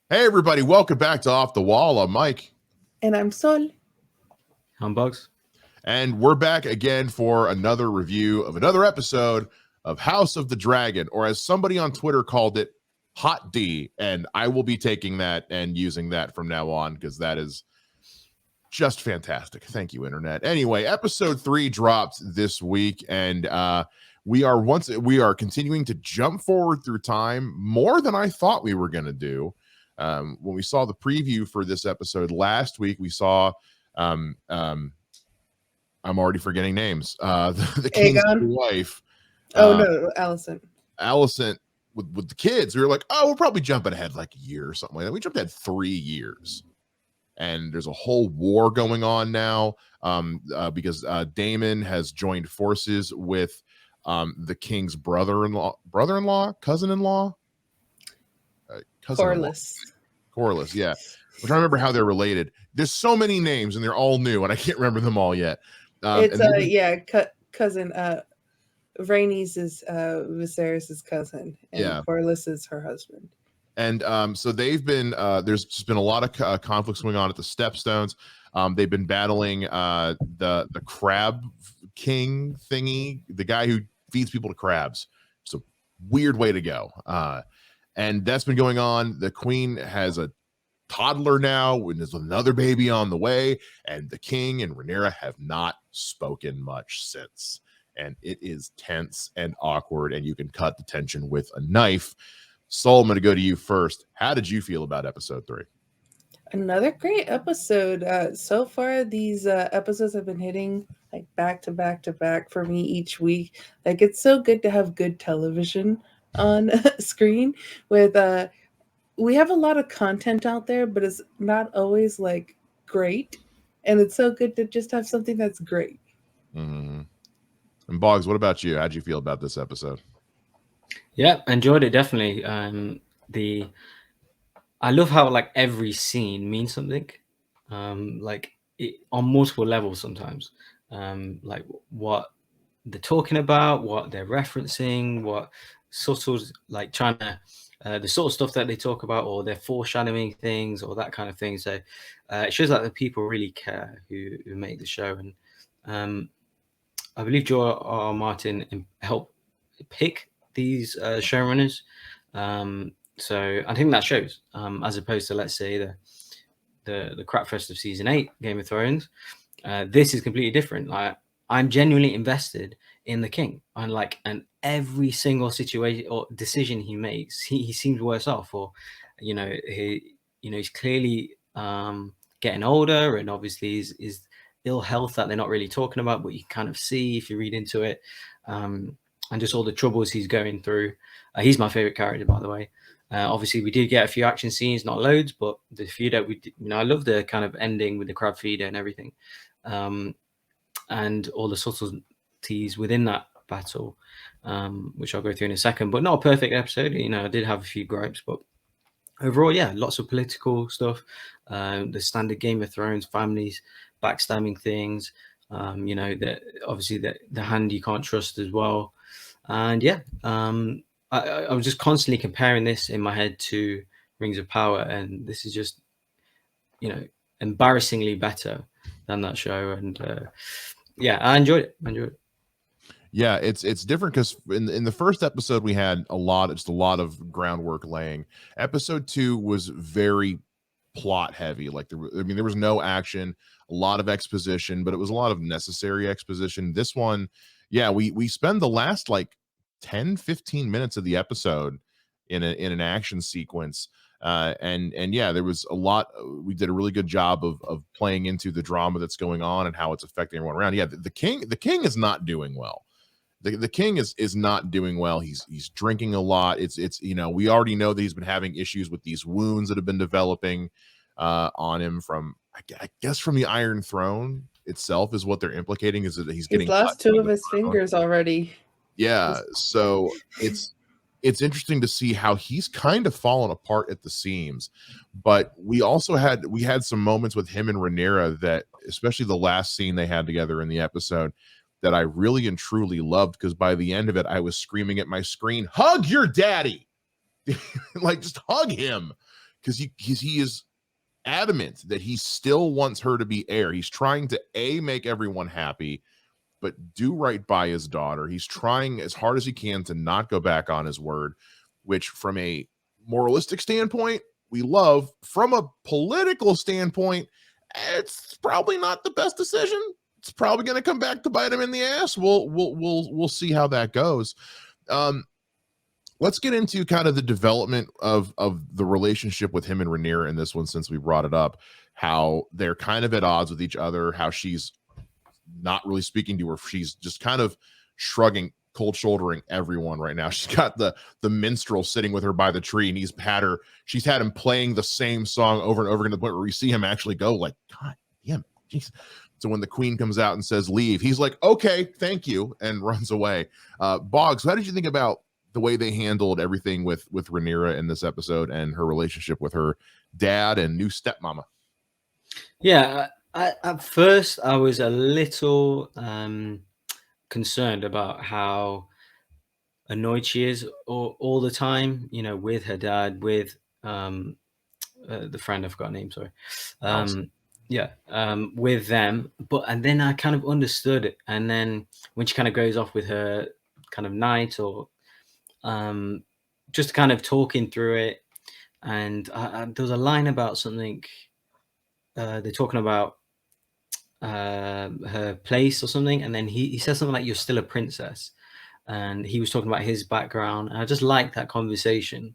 Hey, everybody, welcome back to Off the Wall. I'm Mike. And I'm Sol. I'm Bogz. And we're back again for another review of another episode of House of the Dragon, or as somebody on Twitter called it, Hot D. And I will be taking that and using that from now on because that is just fantastic. Thank you, Internet. Anyway, episode 3 dropped this week, and we are continuing to jump forward through time more than I thought we were going to do. When we saw the preview for this episode last week, we saw I'm already forgetting names. The king's wife. No, Allison with the kids. We were like, oh, we're probably jumping ahead like a year or something like that. We jumped ahead 3 years. And there's a whole war going on now because Damon has joined forces with the king's cousin-in-law. Corlys, yeah. I'm trying to remember how they're related. There's so many names, and they're all new, and I can't remember them all yet. Cousin. Rhaenys is Viserys' cousin, and Corlys is her husband. And so they've been there's just been a lot of conflicts going on at the Stepstones. They've been battling the crab king thingy, the guy who feeds people to crabs. It's a weird way to go. And that's been going on. The queen has a toddler now, and there's another baby on the way. And the king and Rhaenyra have not spoken much since. And it is tense and awkward, and you can cut the tension with a knife. Sol, I'm going to go to you first. How did you feel about episode 3? Another great episode. So far, these episodes have been hitting like back to back to back for me each week. Like, it's so good to have good television on screen. With we have a lot of content out there, but it's not always like great. And it's so good to just have something that's great. Mm-hmm. And Bogz, what about you? How'd you feel about this episode? Yeah, enjoyed it definitely. I love how like every scene means something, like on multiple levels sometimes. Like what they're talking about, what they're referencing, what subtle, like trying to the sort of stuff that they talk about, or they're foreshadowing things, or that kind of thing. So it shows that the people really care who make the show, and I believe George R. R. Martin helped pick these showrunners. So I think that shows, as opposed to, let's say, the crapfest of season 8, Game of Thrones. This is completely different. Like, I'm genuinely invested in the king, and every single situation or decision he makes, he seems worse off, or he's clearly getting older, and obviously his ill health that they're not really talking about, but you kind of see if you read into it, and just all the troubles he's going through. He's my favorite character, by the way. Obviously, we did get a few action scenes, not loads, but the few that we did, I love the kind of ending with the crab feeder and everything, and all the subtleties within that battle, which I'll go through in a second. But not a perfect episode. I did have a few gripes, but overall, yeah, lots of political stuff. The standard Game of Thrones families backstabbing things. That obviously the hand you can't trust as well. And yeah, I was just constantly comparing this in my head to Rings of Power, and this is just, embarrassingly better than that show. And yeah, I enjoyed it. Yeah, it's different because in the first episode we had a lot of groundwork laying. Episode 2 was very plot heavy. Like there was no action, a lot of exposition, but it was a lot of necessary exposition. This one, yeah, we spend the last like 10-15 minutes of the episode in an action sequence, and yeah, there was a lot. We did a really good job of playing into the drama that's going on and how it's affecting everyone around. Yeah, the king is not doing well. The king is not doing well. He's drinking a lot. It's we already know that he's been having issues with these wounds that have been developing on him from, I guess, from the Iron Throne itself is what they're implicating, is that he's getting lost 2 of his fingers already. Yeah, so it's interesting to see how he's kind of fallen apart at the seams. But we had some moments with him and Rhaenyra that, especially the last scene they had together in the episode, that I really and truly loved, because by the end of it, I was screaming at my screen, "Hug your daddy!" Like, just hug him. because he is adamant that he still wants her to be heir. He's trying to make everyone happy, but do right by his daughter. He's trying as hard as he can to not go back on his word, which from a moralistic standpoint, we love. From a political standpoint, it's probably not the best decision. It's probably going to come back to bite him in the ass. We'll see how that goes. Let's get into kind of the development of the relationship with him and Rhaenyra in this one, since we brought it up, how they're kind of at odds with each other, how she's not really speaking to her. She's just kind of shrugging, cold shouldering everyone right now. She's got the minstrel sitting with her by the tree, and she's had him playing the same song over and over again, to the point where we see him actually go like, God damn, geez. So when the queen comes out and says leave, he's like, okay, thank you, and runs away. Bogz, how did you think about the way they handled everything with Rhaenyra in this episode and her relationship with her dad and new stepmama? Yeah, at first I was a little concerned about how annoyed she is all the time, you know, with her dad, with the friend, I forgot her name, sorry. With them, and then I kind of understood it. And then when she kind of goes off with her kind of night, or just kind of talking through it, and there was a line about something, they're talking about her place or something, and then he says something like, you're still a princess, and he was talking about his background, and I just like that conversation,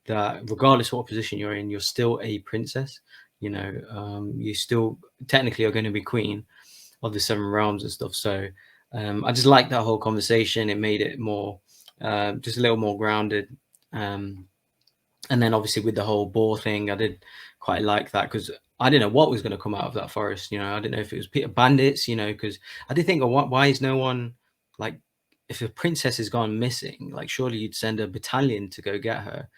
that regardless of what position you're in, you're still a princess, you know. You still technically are going to be queen of the 7 realms and stuff. So I just like that whole conversation. It made it more just a little more grounded, and then obviously with the whole boar thing, I did quite like that, because I didn't know what was going to come out of that forest. You know, I didn't know if it was bandits, you know, because I did think, why is no one, like, if a princess has gone missing, like, surely you'd send a battalion to go get her,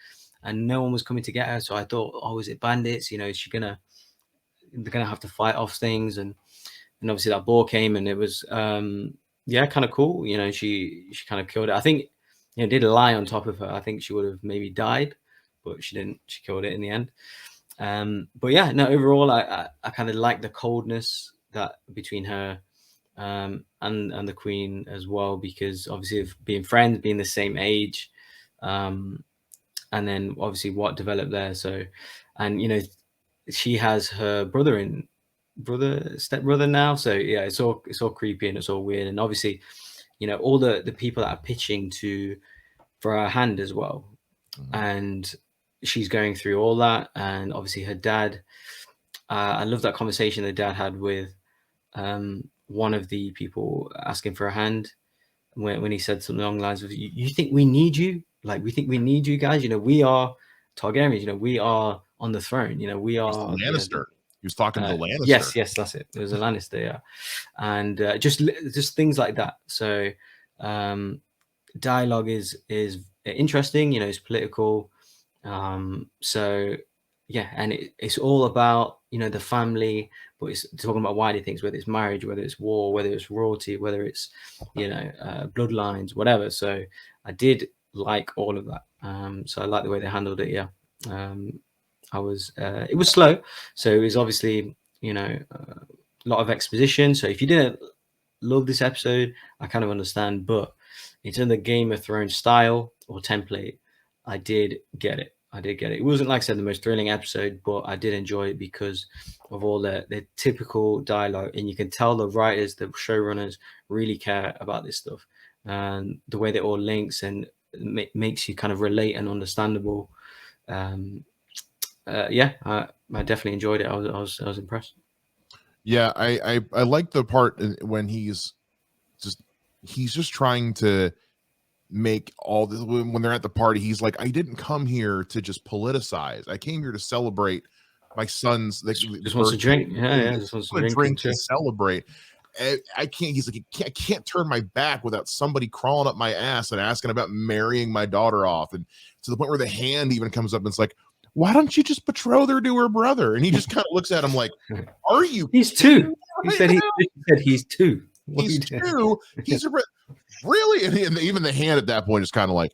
and no one was coming to get her. So I thought, is it bandits? You know, they're gonna have to fight off things, and obviously that boar came, and it was kind of cool. You know, she kind of killed it. I think, you know, did lie on top of her. I think she would have maybe died, but she didn't. She killed it in the end. But yeah, no, overall, I kind of like the coldness that between her and the queen as well, because obviously of being friends, being the same age, and then obviously what developed there. So, and you know, she has her stepbrother now. So yeah, it's all creepy and it's all weird. And obviously, you know, all the people that are pitching for her hand as well. Mm-hmm. And she's going through all that, and obviously her dad. I love that conversation the dad had with one of the people asking for a hand, when he said something along the lines of, "You think we need you? Like, we think we need you guys? You know, we are Targaryens. You know, we are on the throne. You know, we are Lannister." You know, he was talking to the Lannister. Yes, that's it. There was a Lannister, yeah, and just things like that. So dialogue is interesting. You know, it's political. So yeah, and it's all about, you know, the family, but it's talking about wider things, whether it's marriage, whether it's war, whether it's royalty, whether it's, you know, bloodlines, whatever. So I did like all of that. So I like the way they handled it. Yeah. It was slow, so it was obviously, you know, a lot of exposition. So if you didn't love this episode, I kind of understand, but in terms of the Game of Thrones style or template, I did get it. It wasn't, like I said, the most thrilling episode, but I did enjoy it because of all the typical dialogue, and you can tell the writers, the showrunners, really care about this stuff, and the way that all links and makes you kind of relate and understandable. Yeah, I definitely enjoyed it. I was impressed. Yeah, I like the part when he's just trying to make all this, when they're at the party, he's like, I didn't come here to just politicize. I came here to celebrate my son's. Just wants to drink. Yeah, just wants to drink to celebrate. I can't. He's like, I can't turn my back without somebody crawling up my ass and asking about marrying my daughter off, and to the point where the hand even comes up and it's like, why don't you just betroth her to her brother? And he just kind of looks at him like, are you? He's 2. He said he's 2. He's 2. He's really, and even the hand at that point is kind of like,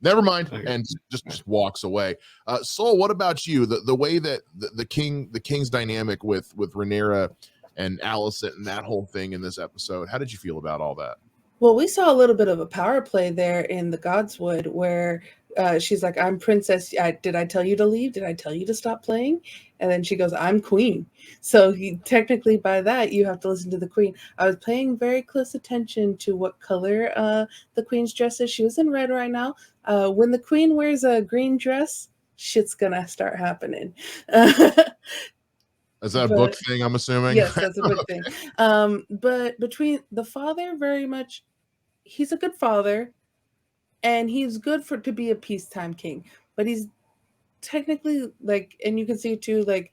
never mind, Okay. and just walks away. Soul, what about you? The way that the king's dynamic with Rhaenyra and Alicent and that whole thing in this episode, how did you feel about all that? Well, we saw a little bit of a power play there in the Godswood where she's like, I'm princess. Did I tell you to leave? Did I tell you to stop playing? And then she goes, I'm queen. So technically by that, you have to listen to the queen. I was paying very close attention to what color the queen's dress is. She was in red right now. When the queen wears a green dress, shit's going to start happening. Is that a book thing, I'm assuming? Yes, that's a book thing. But between the father, very much, he's a good father, and he's good to be a peacetime king. But he's technically like, and you can see too, like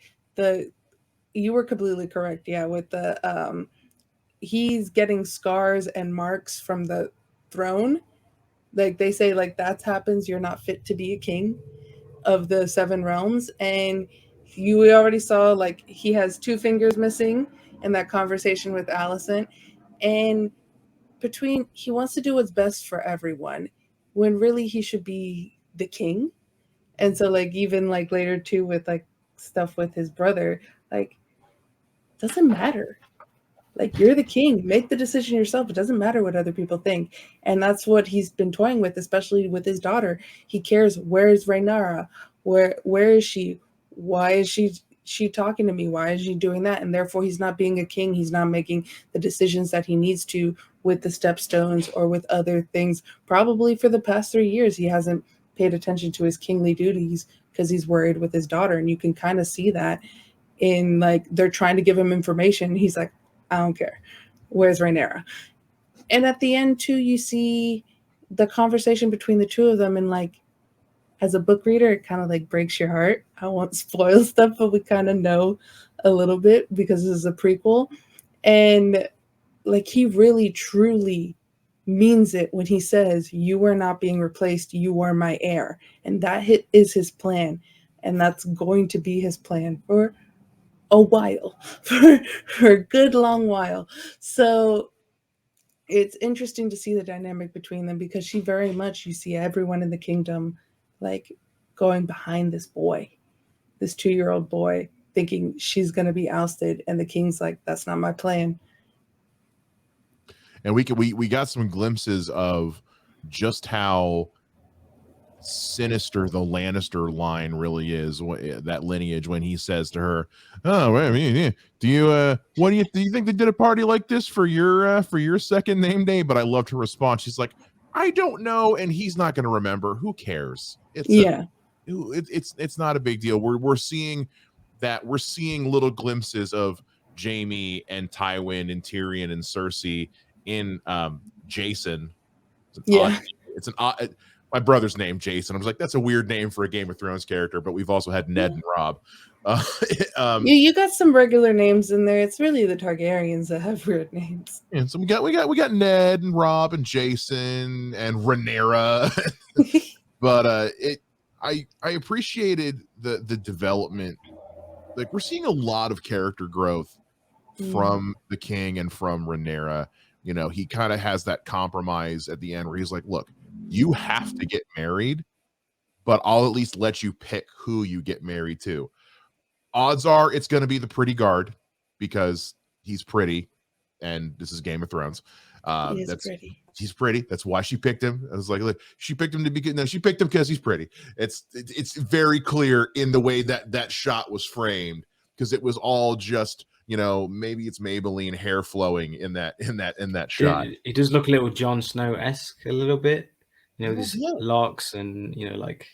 you were completely correct, yeah, with the he's getting scars and marks from the throne. Like they say, like that happens, you're not fit to be a king of the 7 realms, and we already saw like he has 2 fingers missing in that conversation with Alicent, and he wants to do what's best for everyone when really he should be the king. And so like even like later too with like stuff with his brother, like doesn't matter. Like you're the king, make the decision yourself. It doesn't matter what other people think. And that's what he's been toying with, especially with his daughter. He cares, where is Rhaenyra? Where is she? Why is she talking to me? Why is she doing that? And therefore he's not being a king. He's not making the decisions that he needs to with the stepstones or with other things. Probably for the past 3 years he hasn't paid attention to his kingly duties because he's worried with his daughter. And you can kind of see that in like they're trying to give him information. He's like, I don't care. Where's Rhaenyra? And at the end too, you see the conversation between the two of them, and like as a book reader, it kind of like breaks your heart. I won't spoil stuff, but we kind of know a little bit because this is a prequel. And like he really truly means it when he says, you are not being replaced, you are my heir. And that is his plan. And that's going to be his plan for a while, for a good long while. So it's interesting to see the dynamic between them, because she very much, you see everyone in the kingdom like going behind this boy, this 2-year-old boy, thinking she's going to be ousted, and the king's like, that's not my plan. And we got some glimpses of just how sinister the Lannister line really is, that lineage, when he says to her, oh, I mean, do you think they did a party like this for your second name day? But I loved her response. She's like, I don't know, and he's not going to remember. Who cares? It's not a big deal. We're seeing little glimpses of Jaime and Tywin and Tyrion and Cersei in Jason. It's an odd, my brother's name Jason. I was like, that's a weird name for a Game of Thrones character, but we've also had Ned and Rob. You got some regular names in there. It's really the Targaryens that have weird names. And so we got Ned and Rob and Jason and Rhaenyra. But I appreciated the development. Like we're seeing a lot of character growth from the king and from Rhaenyra. You know, he kind of has that compromise at the end where he's like, look, you have to get married, but I'll at least let you pick who you get married to. Odds are it's going to be the pretty guard because he's pretty, and this is Game of Thrones. Pretty. He's pretty. That's why she picked him. I was like, look, she picked him she picked him because he's pretty. It's very clear in the way that shot was framed, because it was all just, you know, maybe it's Maybelline hair flowing in that shot. It does look a little Jon Snow-esque a little bit, you know, these locks and, you know, like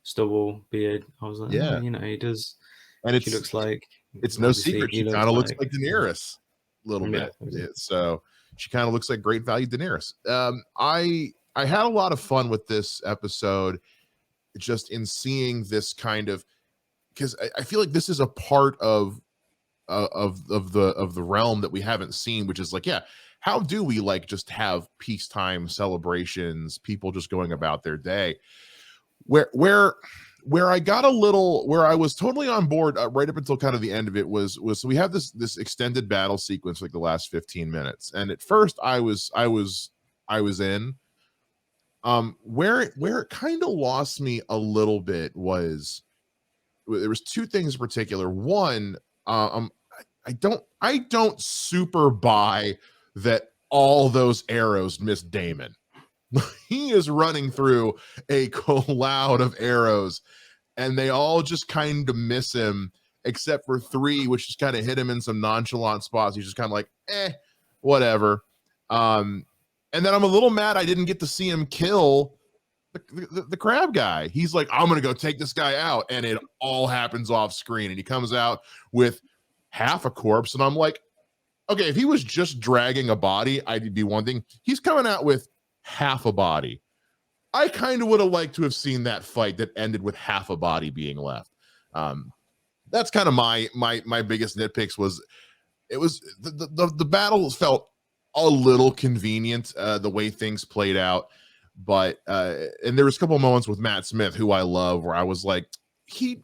stubble, beard. I was like, yeah, oh, you know, he does. And she looks like, it's no secret she kind of looks like Daenerys a little bit. So she kind of looks like great value Daenerys. I had a lot of fun with this episode, just in seeing this kind of, because I feel like this is a part of the realm that we haven't seen, which is like, yeah, how do we like just have peacetime celebrations, people just going about their day? Where I got a little, where I was totally on board right up until kind of the end of it was so we have this extended battle sequence, like the last 15 minutes, and at first I was in, Where it kind of lost me a little bit was there was two things in particular. One, I don't super buy that all those arrows missed Damon. He is running through a cloud of arrows, and they all just kind of miss him, except for three, which just kind of hit him in some nonchalant spots. He's just kind of like, whatever. And then I'm a little mad I didn't get to see him kill the crab guy. He's like, I'm gonna go take this guy out, and it all happens off screen, and he comes out with half a corpse, and I'm like, okay, if he was just dragging a body, I'd be one thing. He's coming out with half a body. I kind of would have liked to have seen that fight that ended with half a body being left. That's kind of my biggest nitpicks. Was it was the battle felt a little convenient, the way things played out, but and there was a couple of moments with Matt Smith, who I love, where I was like, he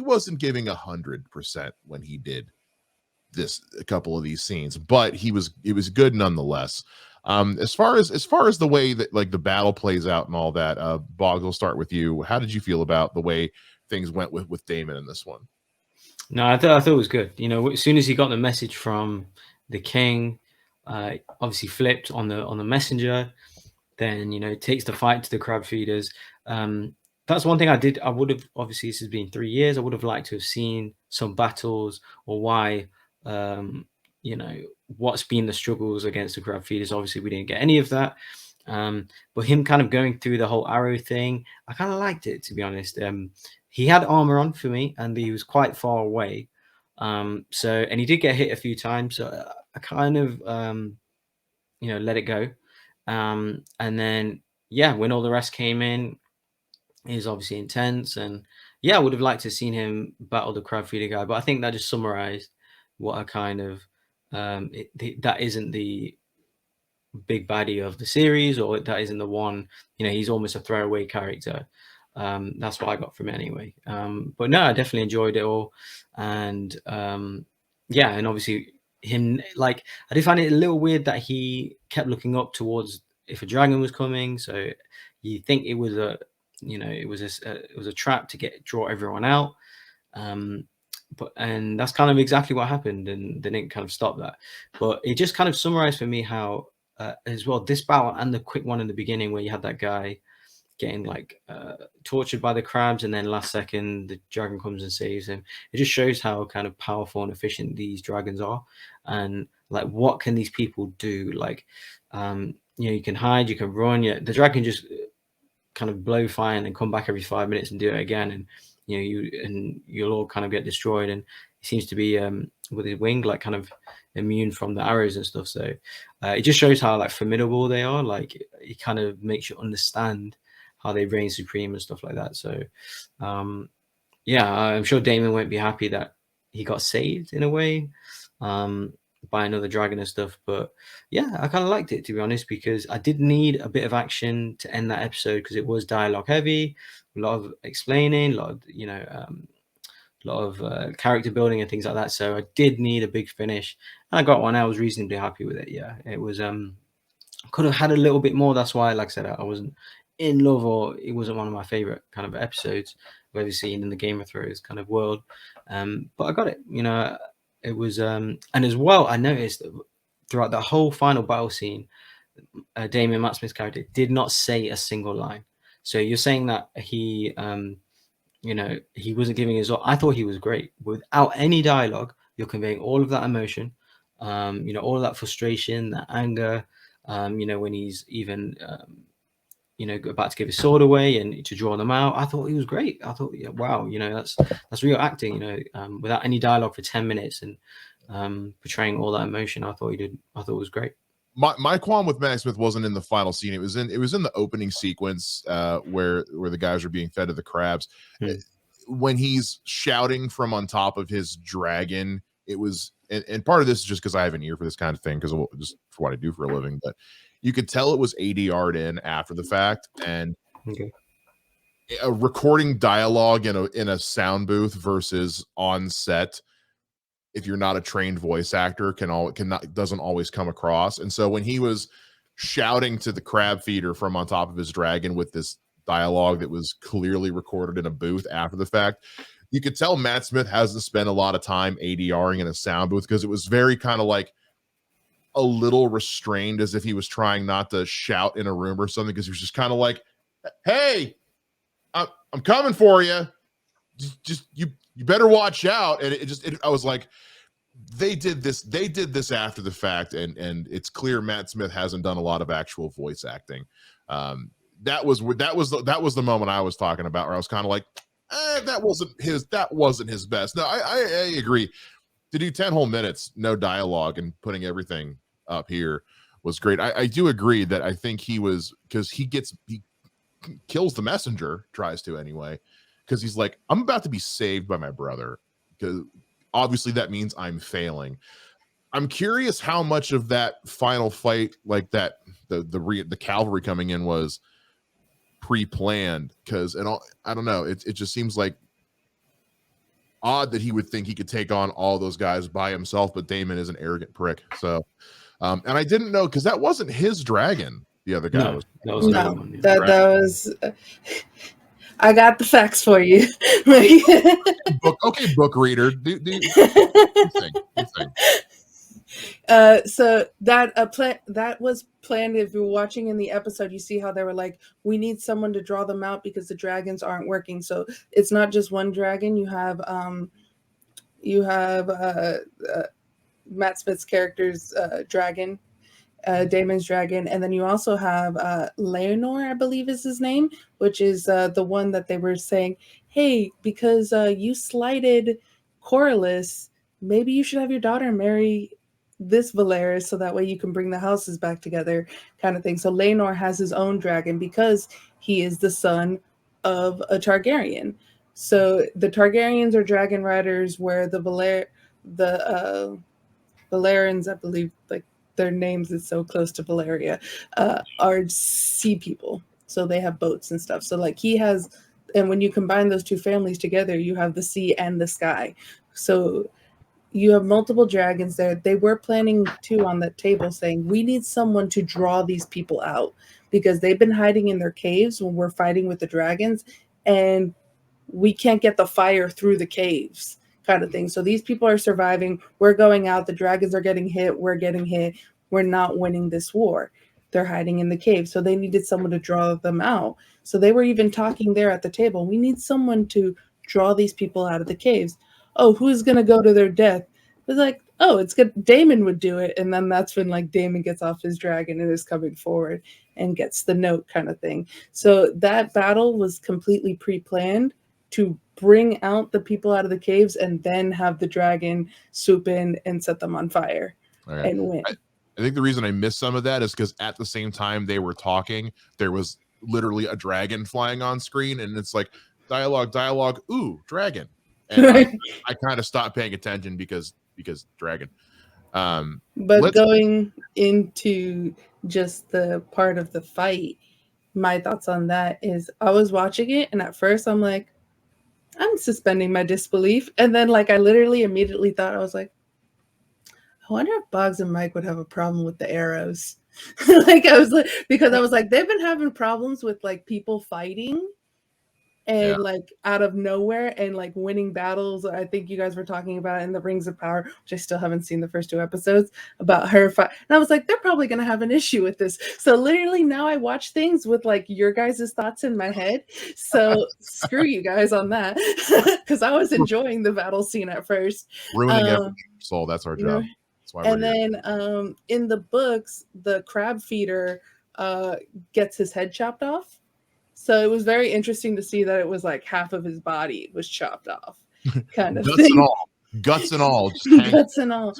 wasn't giving 100% when he did a couple of these scenes, but it was good nonetheless. As far as the way that like the battle plays out and all that, Bogz, we'll start with you. How did you feel about the way things went with Damon in this one? No, I thought it was good. You know, as soon as he got the message from the king, obviously flipped on the messenger, then, you know, takes the fight to the crab feeders. That's one thing I would have, obviously this has been 3 years, I would have liked to have seen some battles, or why, you know, what's been the struggles against the crab feeders. Obviously we didn't get any of that. But him kind of going through the whole arrow thing, I kind of liked it, to be honest. He had armor on for me, and he was quite far away. And he did get hit a few times. So I kind of, you know, let it go. And then, yeah, when all the rest came in, it was obviously intense. And yeah, I would have liked to have seen him battle the crab feeder guy. But I think that just summarized what I kind of, that isn't the big baddie of the series, or that isn't the one, you know, he's almost a throwaway character. That's what I got from it anyway. But no, I definitely enjoyed it all. And yeah, and obviously him, like, I did find it a little weird that he kept looking up towards if a dragon was coming. So you think it was a, you know, it was a trap to draw everyone out. And that's kind of exactly what happened, and they didn't kind of stop that. But it just kind of summarized for me how, as well, this battle and the quick one in the beginning where you had that guy getting like tortured by the crabs, and then last second the dragon comes and saves him. It just shows how kind of powerful and efficient these dragons are, and like what can these people do. Like, you know, you can hide, you can run. Yeah, the dragon just kind of blow fire and then come back every 5 minutes and do it again, and you know, you'll all kind of get destroyed. And he seems to be with his wing like kind of immune from the arrows and stuff. So it just shows how like formidable they are. Like, it kind of makes you understand how they reign supreme and stuff like that. So yeah, I'm sure Damon won't be happy that he got saved in a way by another dragon and stuff. But yeah, I kind of liked it, to be honest, because I did need a bit of action to end that episode, because it was dialogue heavy, a lot of explaining, a lot of, you know, a lot of character building and things like that. So I did need a big finish, and I got one. I was reasonably happy with it. Yeah, it was could have had a little bit more. That's why, like I said, I wasn't in love, or it wasn't one of my favorite kind of episodes I've ever seen in the Game of Thrones kind of world. But I got it, you know. It was and as well, I noticed that throughout the whole final battle scene, Damon, Matt Smith's character, did not say a single line. So you're saying that he you know, he wasn't giving his all. I thought he was great. Without any dialogue, you're conveying all of that emotion, you know, all of that frustration, that anger, you know, when he's even you know, about to give his sword away and to draw them out. I thought he was great. I thought, yeah, wow, you know, that's real acting, you know, without any dialogue for 10 minutes and portraying all that emotion. I thought it was great. My qualm with Matt Smith wasn't in the final scene. It was in the opening sequence where the guys are being fed to the crabs. When he's shouting from on top of his dragon, it was, and part of this is just because I have an ear for this kind of thing, because just for what I do for a living, but you could tell it was ADR'd in after the fact, and a recording dialogue in a sound booth versus on set, if you're not a trained voice actor, doesn't always come across. And so when he was shouting to the crab feeder from on top of his dragon with this dialogue that was clearly recorded in a booth after the fact. You could tell Matt Smith hasn't spent a lot of time ADRing in a sound booth because it was very kind of like a little restrained, as if he was trying not to shout in a room or something, because he was just kind of like, hey, I'm coming for you. Just you better watch out. And I was like, they did this after the fact, and it's clear Matt Smith hasn't done a lot of actual voice acting. That was the moment I was talking about, where I was kind of like, that wasn't his best. No, I agree. To do 10 whole minutes, no dialogue, and putting everything up here was great. I do agree that I think he was, because he kills the messenger, tries to anyway, because he's like, I'm about to be saved by my brother, because obviously that means I'm failing. I'm curious how much of that final fight, like that, the cavalry coming in, was pre-planned, because I don't know, it just seems like odd that he would think he could take on all those guys by himself, but Damon is an arrogant prick. So and I didn't know, because that wasn't his dragon. The other guy that was I got the facts for you. book reader. Do so that was planned. If you're watching in the episode, you see how they were like, we need someone to draw them out because the dragons aren't working. So it's not just one dragon. You have Matt Smith's character's dragon, Damon's dragon, and then you also have Leonor, I believe is his name, which is the one that they were saying, hey, because you slighted Corlys, maybe you should have your daughter marry this Valeris, so that way you can bring the houses back together, kind of thing. So Leonor has his own dragon because he is the son of a Targaryen. So the Targaryens are dragon riders, where the Valyrians, I believe, like their names is so close to Valeria, are sea people. So they have boats and stuff. So like he has, and when you combine those two families together, you have the sea and the sky. So you have multiple dragons there. They were planning too on that table, saying we need someone to draw these people out, because they've been hiding in their caves when we're fighting with the dragons, and we can't get the fire through the caves, kind of thing. So these people are surviving. We're going out. The dragons are getting hit. We're getting hit. We're not winning this war. They're hiding in the cave. So they needed someone to draw them out. So they were even talking there at the table. We need someone to draw these people out of the caves. Oh, who's going to go to their death? It was like, oh, it's good. Damon would do it. And then that's when like Damon gets off his dragon and is coming forward and gets the note, kind of thing. So that battle was completely pre-planned to bring out the people out of the caves and then have the dragon swoop in and set them on fire and win. I think the reason I missed some of that is because at the same time they were talking, there was literally a dragon flying on screen, and it's like dialogue, ooh, dragon. And I kind of stopped paying attention because dragon. But going into just the part of the fight, my thoughts on that is, I was watching it, and at first I'm like, I'm suspending my disbelief. And then like I literally immediately thought, I was like, I wonder if Bogz and Mike would have a problem with the arrows. Like I was like, because I was like, they've been having problems with like people fighting and like out of nowhere and like winning battles. I think you guys were talking about it in the Rings of Power, which I still haven't seen the first 2 episodes, about her fight. And I was like, they're probably going to have an issue with this. So literally now I watch things with like your guys' thoughts in my head. So screw you guys on that, because I was enjoying the battle scene at first. Ruining every soul. That's our job. That's why and then in the books, the crab feeder gets his head chopped off. So it was very interesting to see that it was like half of his body was chopped off, kind of thing. Guts and all. Guts and all.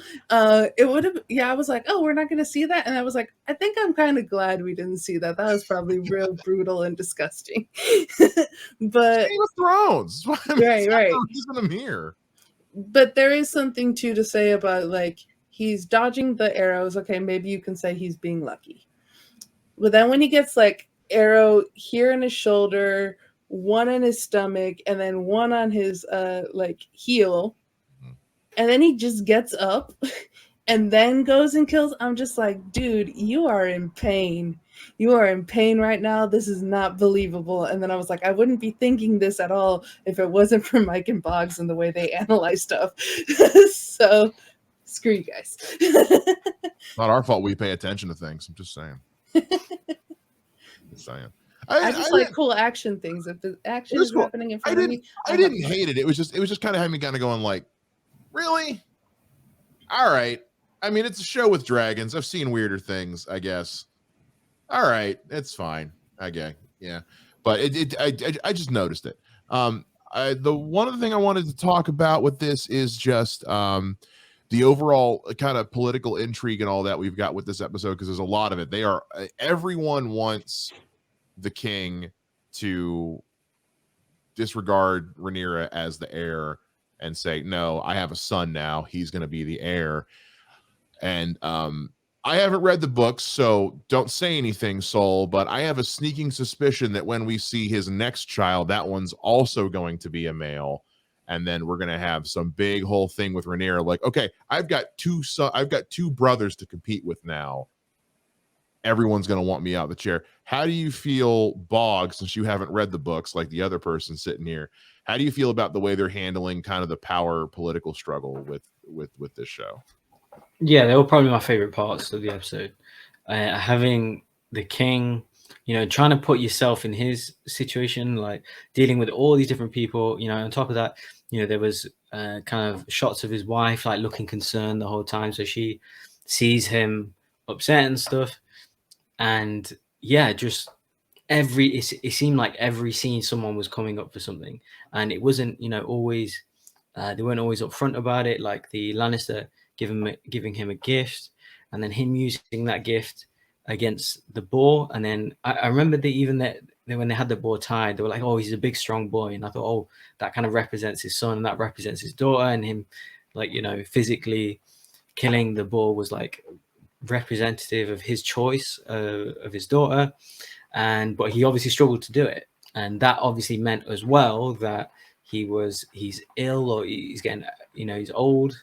It would have, I was like, oh, we're not going to see that. And I was like, I think I'm kind of glad we didn't see that. That was probably real brutal and disgusting. But Game of Thrones. Right. Reason I'm here. But there is something too to say about like, he's dodging the arrows. Okay, maybe you can say he's being lucky. But then when he gets like arrow here in his shoulder, one in his stomach, and then one on his like heel, and then he just gets up and then goes and kills. I'm just like, dude, you are in pain. You are in pain right now. This is not believable. And then I was like, I wouldn't be thinking this at all if it wasn't for Mike and Bogz and the way they analyze stuff. So screw you guys. Not our fault we pay attention to things. I'm just saying. Just saying. I just like cool action things. If the action is cool. happening in front of me, I didn't hate it. It was just kind of having me kind of going like, really? All right. I mean, it's a show with dragons. I've seen weirder things, I guess. All right, it's fine. Okay, yeah, but I just noticed it. The one other thing I wanted to talk about with this is just the overall kind of political intrigue and all that we've got with this episode, because there's a lot of it. Everyone wants the king to disregard Rhaenyra as the heir and say, no, I have a son now. He's going to be the heir. And I haven't read the books, so don't say anything, Soul, but I have a sneaking suspicion that when we see his next child, that one's also going to be a male. And then we're going to have some big whole thing with Rhaenyra. Like, okay, I've got two brothers to compete with now. Everyone's going to want me out of the chair. How do you feel, Bogz, since you haven't read the books like the other person sitting here? How do you feel about the way they're handling kind of the power political struggle with this show? Yeah, they were probably my favorite parts of the episode. Having the king, trying to put yourself in his situation, like dealing with all these different people. On top of that, there was kind of shots of his wife like looking concerned the whole time, so she sees him upset and stuff. And yeah, just it seemed like every scene someone was coming up for something, and it wasn't always they weren't always upfront about it, like the Lannister giving him a gift and then him using that gift against the boar. And then I remember that when they had the boar tied, they were like, oh, he's a big strong boy, and I thought, oh, that kind of represents his son and that represents his daughter, and him like physically killing the boar was like representative of his choice of his daughter. But he obviously struggled to do it, and that obviously meant as well that he's ill, or he's getting he's old.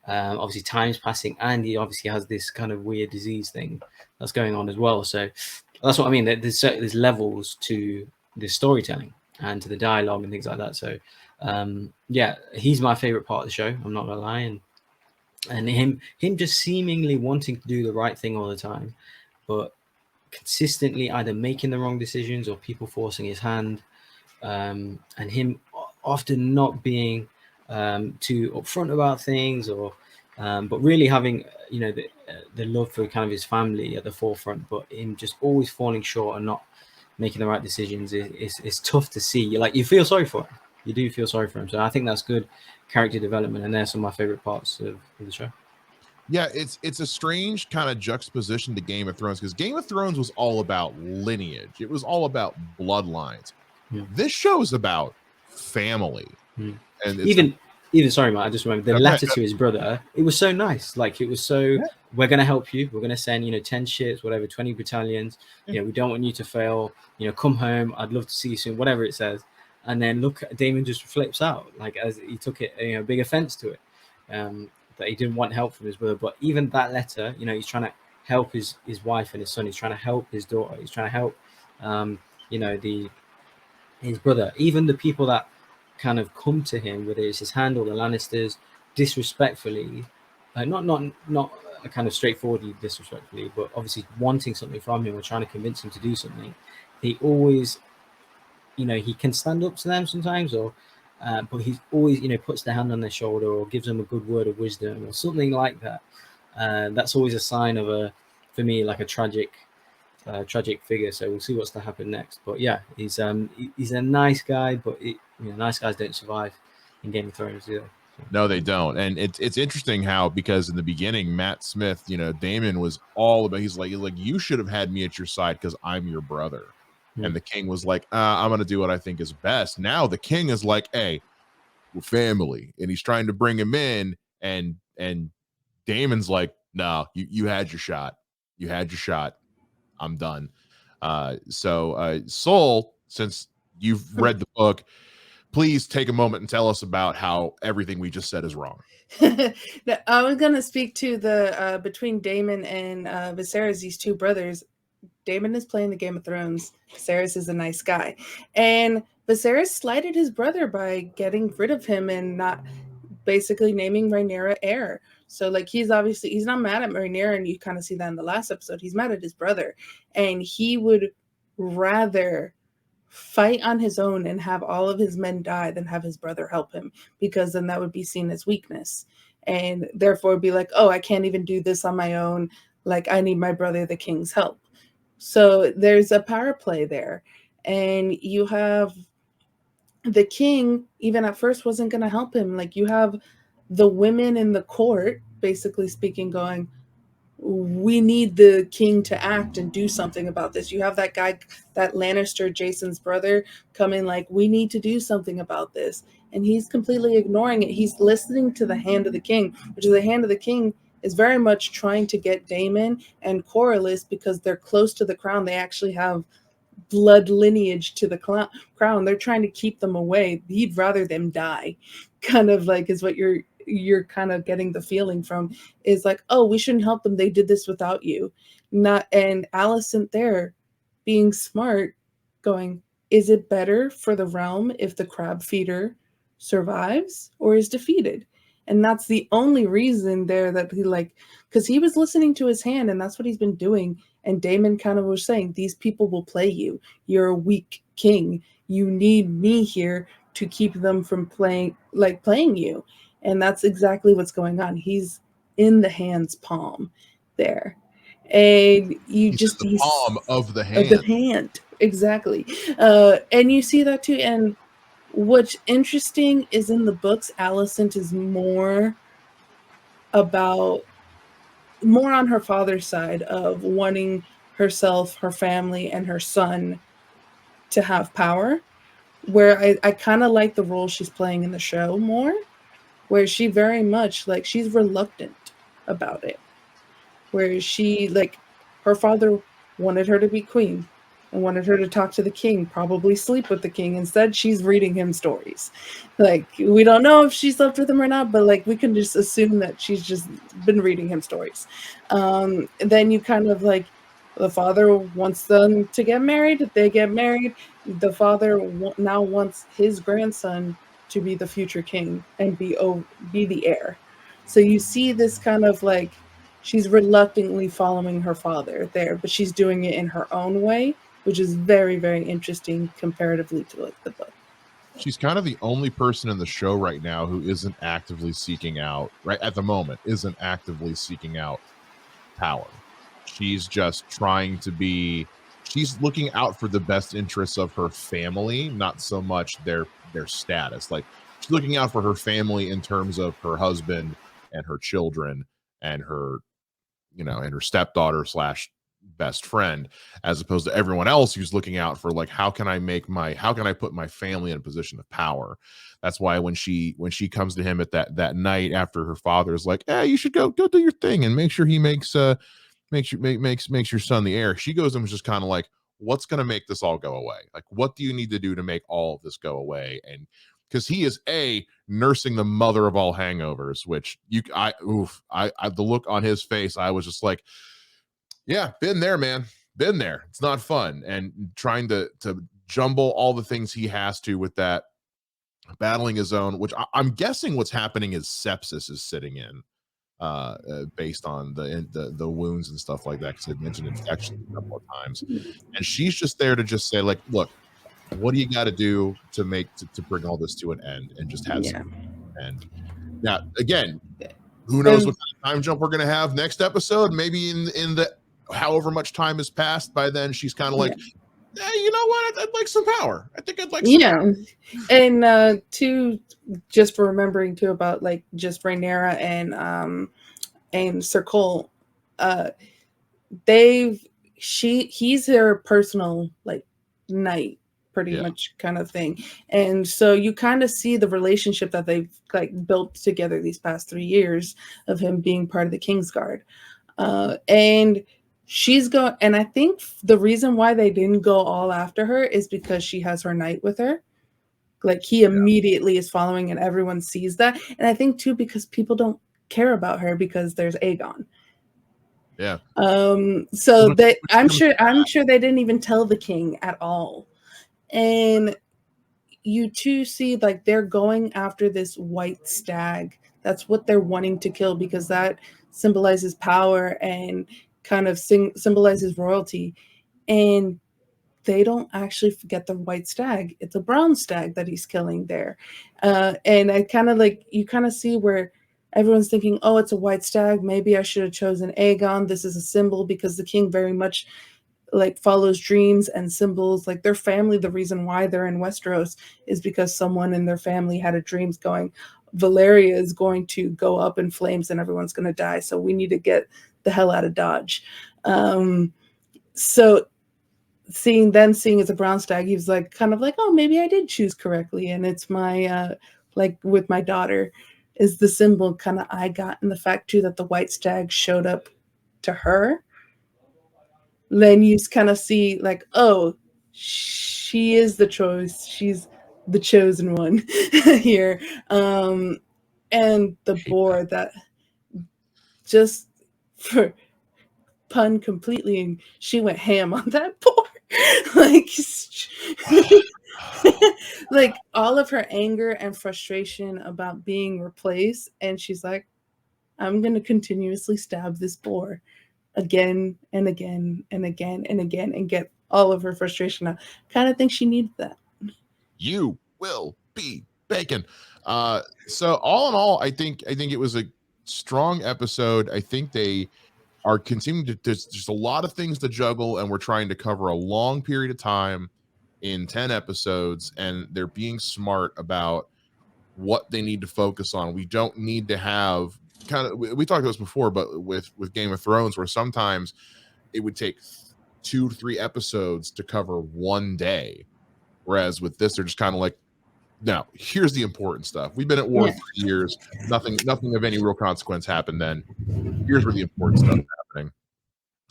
Obviously time's passing, and he obviously has this kind of weird disease thing that's going on as well. So that's what I mean. There's levels to this storytelling and to the dialogue and things like that. So yeah, he's my favorite part of the show. I'm not gonna lie, and him just seemingly wanting to do the right thing all the time, but consistently either making the wrong decisions or people forcing his hand, and him often not being too upfront about things, or but really having the love for kind of his family at the forefront, but him just always falling short and not making the right decisions is tough to see. You feel sorry for him. You do feel sorry for him. So I think that's good character development, and they're some of my favorite parts of the show. Yeah, it's a strange kind of juxtaposition to Game of Thrones, because Game of Thrones was all about lineage. It was all about bloodlines. Yeah. This show is about family. And even sorry, Matt, I just remember the letter to his brother. It was so nice. Like, it was so, we're going to help you. We're going to send 10 ships, whatever, 20 battalions. We don't want you to fail. Come home. I'd love to see you soon. Whatever it says. And then look, Damon just flips out, like, as he took it, big offense to it, that he didn't want help from his brother. But even that letter, he's trying to help his wife and his son. He's trying to help his daughter. He's trying to help, his brother. Even the people that kind of come to him, whether it's his hand or the Lannisters, disrespectfully, not kind of straightforwardly disrespectfully, but obviously wanting something from him or trying to convince him to do something. He always, he can stand up to them sometimes, or but he's always, puts their hand on their shoulder or gives them a good word of wisdom or something like that. That's always a sign of for me, like a tragic figure. So we'll see what's to happen next. But yeah, he's a nice guy, but nice guys don't survive in Game of Thrones either. No, they don't. And it's interesting how, because in the beginning, Matt Smith, Damon was all about, he's like, you should have had me at your side because I'm your brother. And the king was like, I'm going to do what I think is best. Now the king is like, hey, we're family. And he's trying to bring him in. And Damon's like, no, you had your shot. You had your shot. I'm done. So Soul, since you've read the book, please take a moment and tell us about how everything we just said is wrong. I was gonna speak to the between Damon and Viserys, these two brothers. Damon is playing the Game of Thrones. Viserys is a nice guy, and Viserys slighted his brother by getting rid of him and not basically naming Rhaenyra heir. So like he's not mad at Rhaenyra, and you kind of see that in the last episode. He's mad at his brother, and he would rather fight on his own and have all of his men die than have his brother help him, because then that would be seen as weakness, and therefore be like, oh, I can't even do this on my own. Like I need my brother, the king's help. So there's a power play there, and you have the king even at first wasn't going to help him. Like you have the women in the court basically speaking going, we need the king to act and do something about this. You have that guy, that Lannister, Jason's brother, coming like, we need to do something about this. And he's completely ignoring it. He's listening to the hand of the king, which is the hand of the king is very much trying to get Damon and Corlys, because they're close to the crown. They actually have blood lineage to the crown. They're trying to keep them away. He'd rather them die, kind of like is what you're kind of getting the feeling from, is like, oh, we shouldn't help them, they did this without you. Not, and Alicent there being smart going, is it better for the realm if the crab feeder survives or is defeated? And that's the only reason there that he like, because he was listening to his hand, and that's what he's been doing. And Damon kind of was saying, these people will play you. You're a weak king. You need me here to keep them from playing you. And that's exactly what's going on. He's in the hand's palm there. And he's the palm of the hand. Of the hand. Exactly. And you see that too. And what's interesting is in the books, Alicent is more on her father's side of wanting herself, her family, and her son to have power, where I kind of like the role she's playing in the show more, where she very much, like, she's reluctant about it, where she, like, her father wanted her to be queen and wanted her to talk to the king, probably sleep with the king. Instead, she's reading him stories. Like, we don't know if she slept with him or not, but like we can just assume that she's just been reading him stories. Then you kind of like, the father wants them to get married. They get married. The father now wants his grandson to be the future king and be the heir. So you see this kind of like, she's reluctantly following her father there, but she's doing it in her own way, which is very, very interesting comparatively to like the book. She's kind of the only person in the show right now who isn't actively seeking out, right at the moment, isn't actively seeking out power. She's just trying to be, she's looking out for the best interests of her family, not so much their status. Like, she's looking out for her family in terms of her husband and her children and her, and her stepdaughter / best friend, as opposed to everyone else who's looking out for like, how can I put my family in a position of power? That's why when she comes to him at that night after her father's like, you should go do your thing and make sure he makes your son the heir, she goes and was just kind of like, what's going to make this all go away? Like, what do you need to do to make all of this go away? And because he is nursing the mother of all hangovers, which the look on his face, I was just like, yeah, been there, man. Been there. It's not fun. And trying to jumble all the things he has to with that, battling his own, which I'm guessing what's happening is sepsis is sitting in, based on the wounds and stuff like that, because I mentioned infection a couple of times. And she's just there to just say, like, look, what do you got to do to bring all this to an end and just have some end? Now, again, who knows what kind of time jump we're going to have next episode? Maybe in the however much time has passed by then, she's kind of like, you know what? I'd like some power. I think I'd like some power. And just for remembering too about like just Rhaenyra and Sir Cole, he's their personal like knight, pretty much kind of thing. And so you kind of see the relationship that they've like built together these past 3 years of him being part of the Kingsguard. And and I think the reason why they didn't go all after her is because she has her knight with her. Like he immediately is following, and everyone sees that. And I think too because people don't care about her because there's Aegon. Yeah. So I'm sure they didn't even tell the king at all. And you too see like they're going after this white stag. That's what they're wanting to kill because that symbolizes power and kind of symbolizes royalty. And they don't actually get the white stag. It's a brown stag that he's killing there. And I kind of like, you kind of see where everyone's thinking, oh, it's a white stag. Maybe I should have chosen Aegon. This is a symbol because the king very much like follows dreams and symbols. Like their family, the reason why they're in Westeros is because someone in their family had a dreams going, Valeria is going to go up in flames and everyone's going to die. So we need to get the hell out of Dodge. So seeing as a brown stag, he was like kind of like, oh, maybe I did choose correctly. And it's my like with my daughter is the symbol kind of I got, and the fact too that the white stag showed up to her. Then you kind of see like, oh, she is the choice. She's the chosen one here. And the boar that just for pun completely, and she went ham on that boar. Like like all of her anger and frustration about being replaced, and she's like, I'm gonna continuously stab this boar again and again and again and again and get all of her frustration out. Kind of think she needed that. You will be bacon. So all in all, I think it was a strong episode. I think they are continuing to, there's just a lot of things to juggle, and we're trying to cover a long period of time in 10 episodes, and they're being smart about what they need to focus on. We don't need to have kind of, we talked about this before, but with Game of Thrones, where sometimes it would take 2 to 3 episodes to cover one day, whereas with this, they're just kind of like, now here's the important stuff. We've been at war 3 years, nothing of any real consequence happened then. Here's where the important stuff is happening.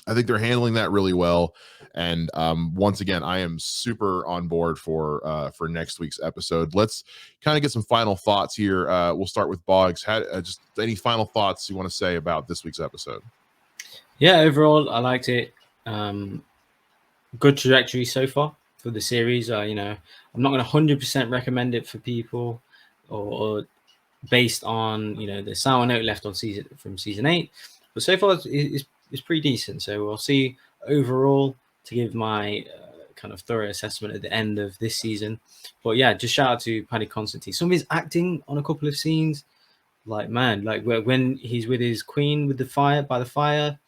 I think they're handling that really well. And once again, I am super on board for next week's episode. Let's kind of get some final thoughts here. We'll start with Bogz. Just any final thoughts you want to say about this week's episode? Yeah, overall, I liked it. Good trajectory so far for the series. I'm not going to 100% recommend it for people or based on the sour note left on season 8, but so far it's pretty decent. So we'll see overall to give my kind of thorough assessment at the end of this season. But yeah, just shout out to Paddy Considine. Some of his acting on a couple of scenes, like man, like when he's with his queen with by the fire,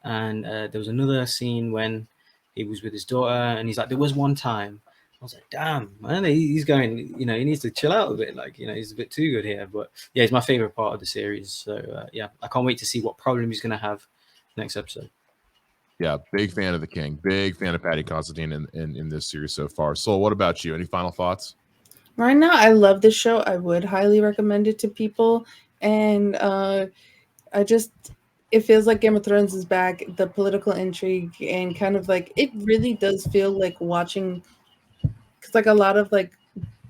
and there was another scene when he was with his daughter, and he's like, there was one time. I was like, damn, man, he's going, he needs to chill out a bit. Like, he's a bit too good here. But yeah, he's my favorite part of the series. So yeah, I can't wait to see what problem he's going to have next episode. Yeah, big fan of the king. Big fan of Paddy Considine in this series so far. So what about you? Any final thoughts? Right now, I love this show. I would highly recommend it to people. And it feels like Game of Thrones is back. The political intrigue and kind of like, it really does feel like watching, because like a lot of like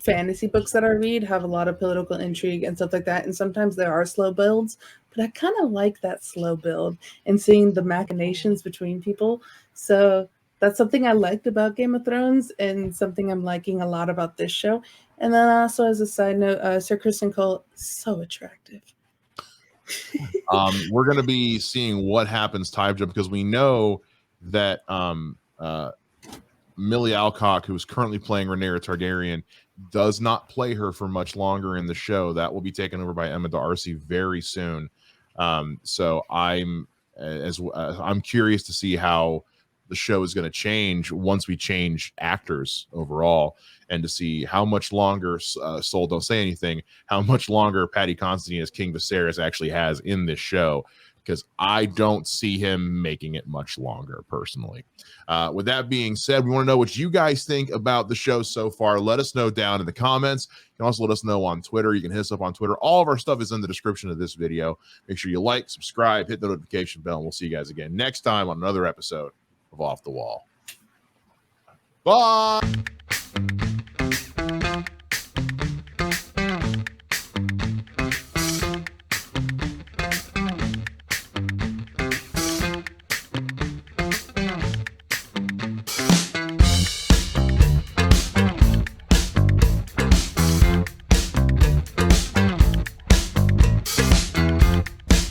fantasy books that I read have a lot of political intrigue and stuff like that. And sometimes there are slow builds, but I kind of like that slow build and seeing the machinations between people. So that's something I liked about Game of Thrones and something I'm liking a lot about this show. And then also as a side note, Sir Criston Cole, so attractive. We're going to be seeing what happens time jump, because we know that Millie Alcock, who is currently playing Rhaenyra Targaryen, does not play her for much longer in the show. That will be taken over by Emma D'Arcy very soon. So I'm curious to see how the show is going to change once we change actors overall, and to see how much longer Soul, don't say anything, how much longer Paddy Considine as King Viserys actually has in this show, because I don't see him making it much longer personally. With that being said, we want to know what you guys think about the show so far. Let us know down in the comments. You can also let us know on Twitter. You can hit us up on Twitter. All of our stuff is in the description of this video. Make sure you like, subscribe, hit the notification bell, and we'll see you guys again next time on another episode of Off the Wall. Bye.